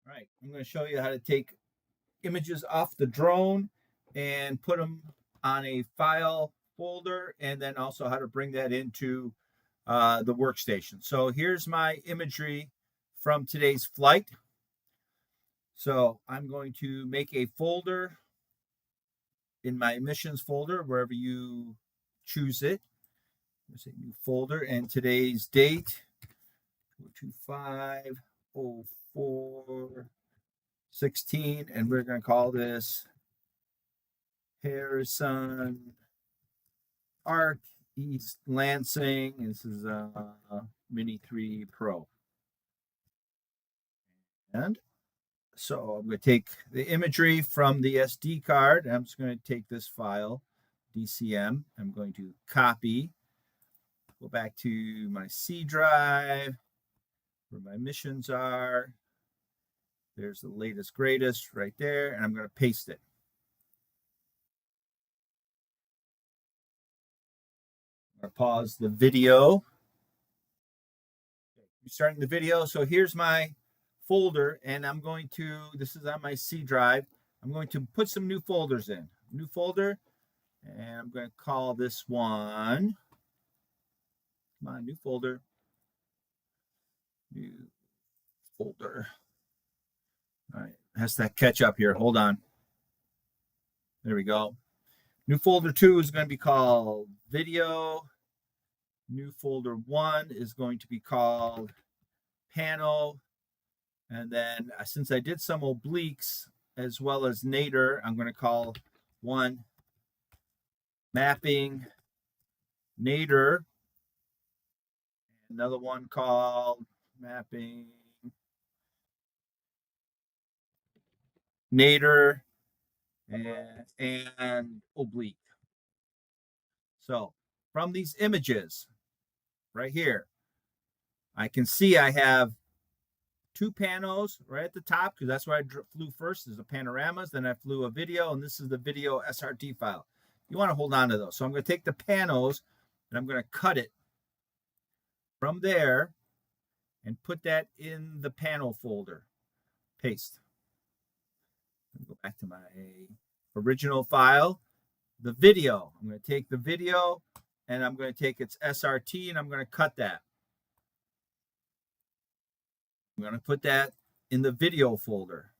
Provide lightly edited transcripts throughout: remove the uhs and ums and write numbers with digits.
All right, I'm going to show you how to take images off the drone and put them on a file folder, and then also how to bring that into the workstation. So here's my imagery from today's flight. So I'm going to make a folder in my missions folder, wherever you choose it. There's a new folder, and today's date, 25/04/16, and we're going to call this Harrison Park, East Lansing. This is a Mini 3 Pro. And so I'm going to take the imagery from the SD card. I'm just going to take this file, DCM. I'm going to copy, go back to my C drive, where my missions are. There's the latest, greatest right there, and I'm going to paste it. I'm going to pause the video. Starting the video. So here's my folder, and I'm going to, this is on my C drive. I'm going to put some new folders in. New folder, and I'm going to call this one, come on, new folder. New folder. All right, has to catch up here. Hold on. There we go. New folder 2 is going to be called video. New folder 1 is going to be called panel. And then since I did some obliques as well as nadir, I'm going to call one mapping nadir. Another one called mapping nadir and oblique. So from these images right here, I can see I have two panos right at the top, because that's where I flew first. There's the panoramas, then I flew a video, and this is the video SRT file. You want to hold on to those. So I'm going to take the panos and I'm going to cut it from there and put that in the panel folder. Paste. Go back to my original file, the video. I'm going to take the video and I'm going to take its SRT and I'm going to cut that. I'm going to put that in the video folder.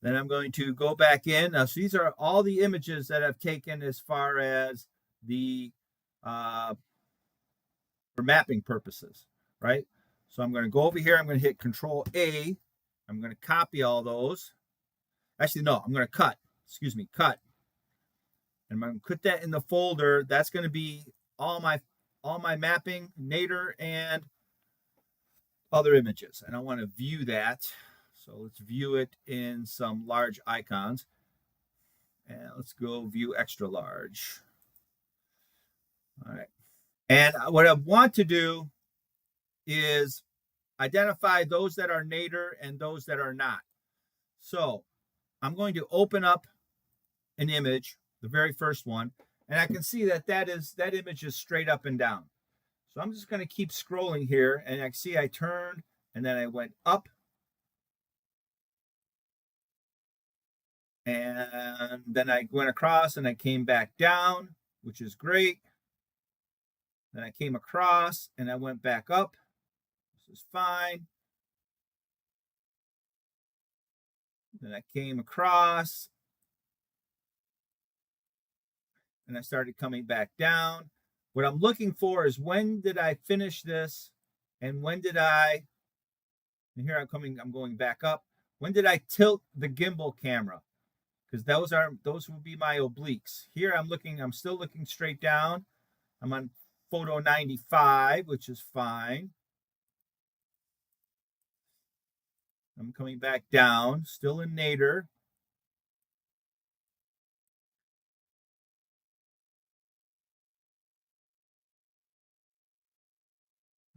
Then I'm going to go back in. Now, so these are all the images that I've taken as far as the for mapping purposes, right? So I'm going to go over here. I'm going to hit Control A. I'm going to copy all those. Actually, no, I'm going to cut. Excuse me, cut. And I'm going to put that in the folder. That's going to be all my mapping, nadir, and other images. And I want to view that. So let's view it in some large icons. And let's go view extra large. All right. And what I want to do is identify those that are nadir and those that are not. So I'm going to open up an image, the very first one, and I can see that that image is straight up and down. So I'm just going to keep scrolling here, and I can see I turned, and then I went up, and then I went across, and I came back down, which is great. Then I came across, and I went back up. This is fine. Then I came across, and I started coming back down. What I'm looking for is when did I finish this, and when did I, and here I'm going back up. When did I tilt the gimbal camera? Because those will be my obliques. Here I'm still looking straight down. I'm on photo 95, which is fine. I'm coming back down, still in nadir.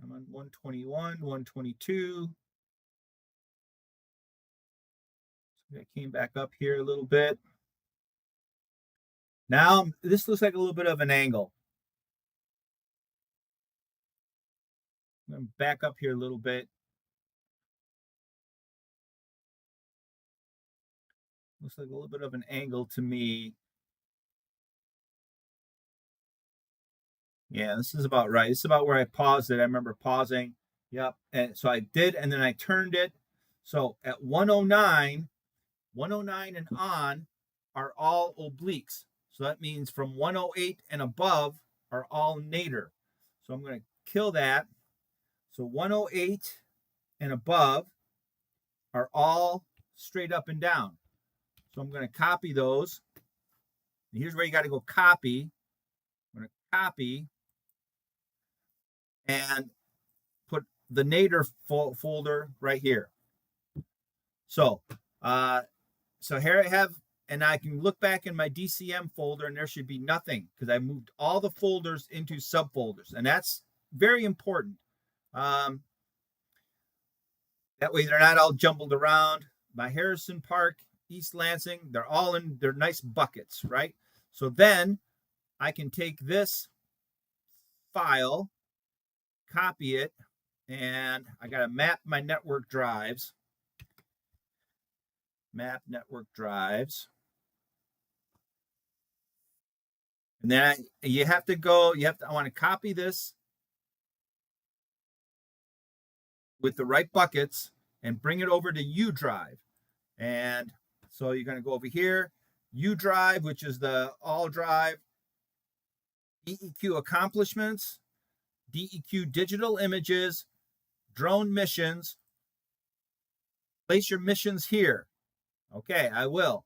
I'm on 121, 122. So I came back up here a little bit. Now this looks like a little bit of an angle. I'm going to back up here a little bit. Looks like a little bit of an angle to me. Yeah, this is about right. This is about where I paused it. I remember pausing. Yep. And so I did, and then I turned it. So at 109 and on are all obliques. So that means from 108 and above are all nadir. So I'm going to kill that. So 108 and above are all straight up and down. So I'm going to copy those. And here's where you got to go copy. I'm going to copy and put the nadir folder right here. So, so here I have, and I can look back in my DCM folder and there should be nothing because I moved all the folders into subfolders, and that's very important. That way they're not all jumbled around. My Harrison Park, East Lansing, they're all in their nice buckets, right? So then I can take this file, copy it, and I got to map my network drives. Map network drives. And then you have to go, I want to copy this with the right buckets and bring it over to U drive. And so you're going to go over here, U drive, which is the all drive, DEQ accomplishments, DEQ digital images, drone missions. Place your missions here. Okay, I will.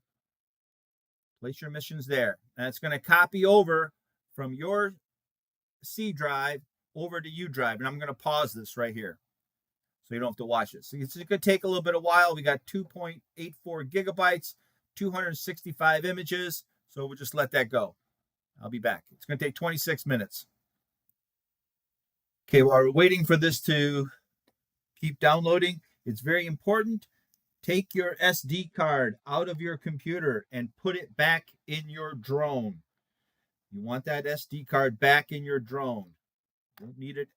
Place your missions there. And it's going to copy over from your C drive over to U drive. And I'm going to pause this right here so you don't have to watch it. So it's going to take a little bit of while. We got 2.84 gigabytes, 265 images. So we'll just let that go. I'll be back. It's going to take 26 minutes. Okay, while we're waiting for this to keep downloading, it's very important. Take your SD card out of your computer and put it back in your drone. You want that SD card back in your drone. You don't need it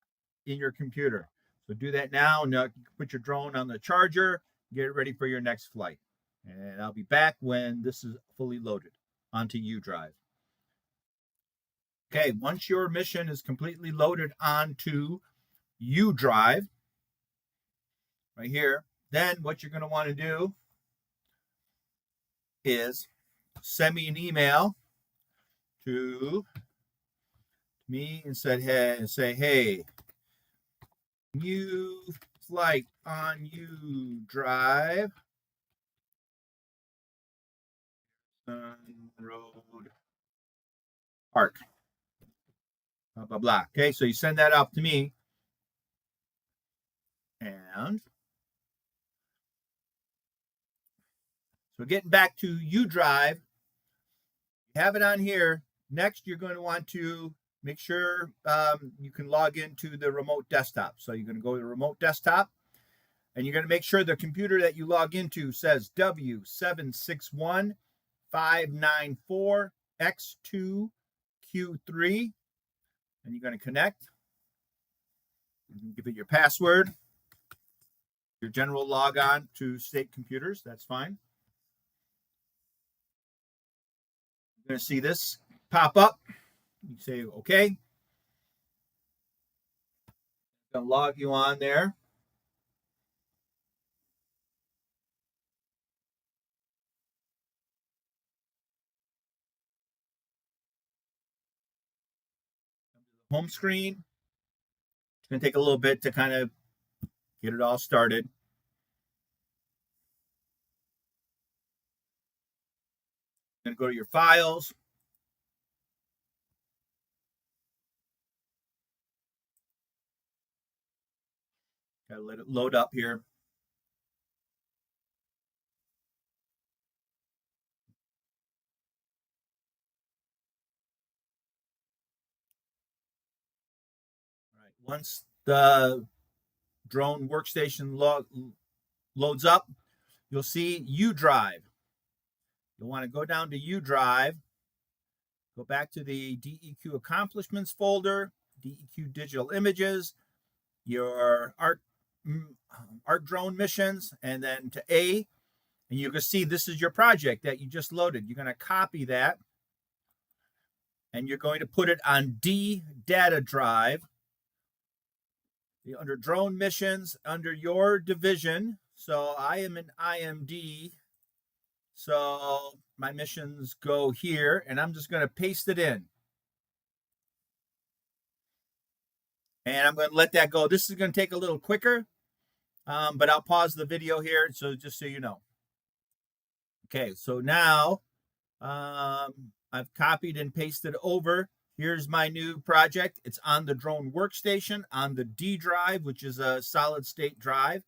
in your computer. So do that now. Now you can put your drone on the charger, get it ready for your next flight. And I'll be back when this is fully loaded onto U drive. Okay, once your mission is completely loaded onto U drive, right here, then what you're going to want to do is send me an email to me and say, hey, new flight on U drive, Sun Road Park, blah, blah, blah. Okay, so you send that out to me. And so getting back to U drive, you have it on here. Next, you're going to want to make sure you can log into the remote desktop. So you're going to go to the remote desktop, and you're going to make sure the computer that you log into says W761594X2Q3, and you're going to connect. You can give it your password, your general logon to state computers. That's fine. You're going to see this pop up. You say, okay. I'm going to log you on there. Home screen. It's going to take a little bit to kind of get it all started. Going to go to your files. Got to let it load up here. All right. Once the drone workstation loads up, you'll see U drive. You'll want to go down to U drive, go back to the DEQ accomplishments folder, DEQ digital images, your art drone missions, and then to A, And you can see this is your project that you just loaded. You're going to copy that and you're going to put it on D data drive under drone missions, under your division. So I am in IMD. So my missions go here, and I'm just going to paste it in. And I'm going to let that go. This is going to take a little quicker, but I'll pause the video here so just so you know. Okay, so now I've copied and pasted over. Here's my new project. It's on the drone workstation on the D drive, which is a solid state drive.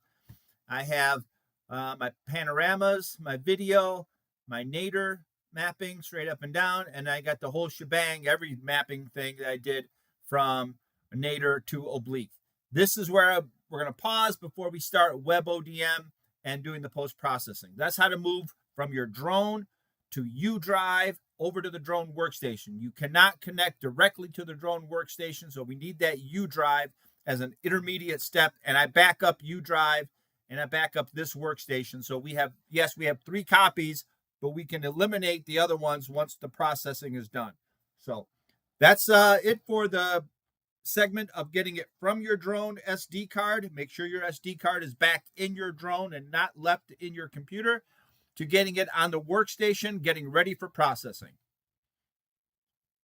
I have my panoramas, my video, my nadir mapping straight up and down, and I got the whole shebang, every mapping thing that I did from nadir to oblique. This is where we're going to pause before we start WebODM and doing the post-processing. That's how to move from your drone to U drive over to the drone workstation. You cannot connect directly to the drone workstation, so we need that U drive as an intermediate step, and I back up U drive and I back up this workstation. So we have 3 copies, but we can eliminate the other ones once the processing is done. So that's it for the segment of getting it from your drone SD card. Make sure your SD card is back in your drone and not left in your computer, to getting it on the workstation, getting ready for processing.